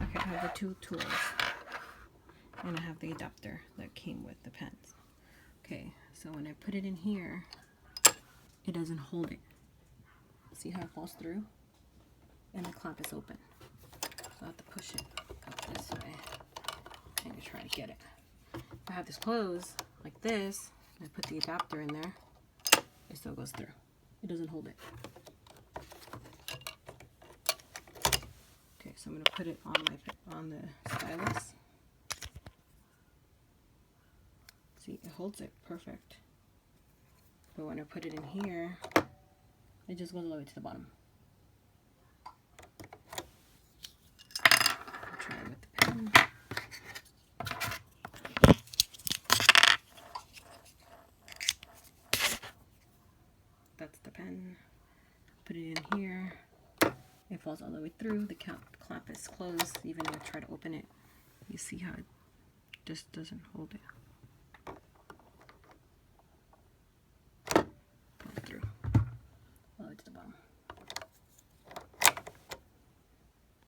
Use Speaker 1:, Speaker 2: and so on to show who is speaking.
Speaker 1: Okay, I have the two tools. And I have the adapter that came with the pens. Okay, so when I put it in here, it doesn't hold it. See how it falls through? And the clamp is open. So I have to push it up this way and you try to get it. If I have this closed like this, and I put the adapter in there, it still goes through. It doesn't hold it. Okay, so I'm gonna put it on the stylus. See, it holds it perfect. But when I put it in here, it just goes all the way to the bottom. I'll try it with the pen. That's the pen. Put it in here. It falls all the way through. The clamp is closed. Even if I try to open it, you see how it just doesn't hold it. Falls through all the way to the bottom.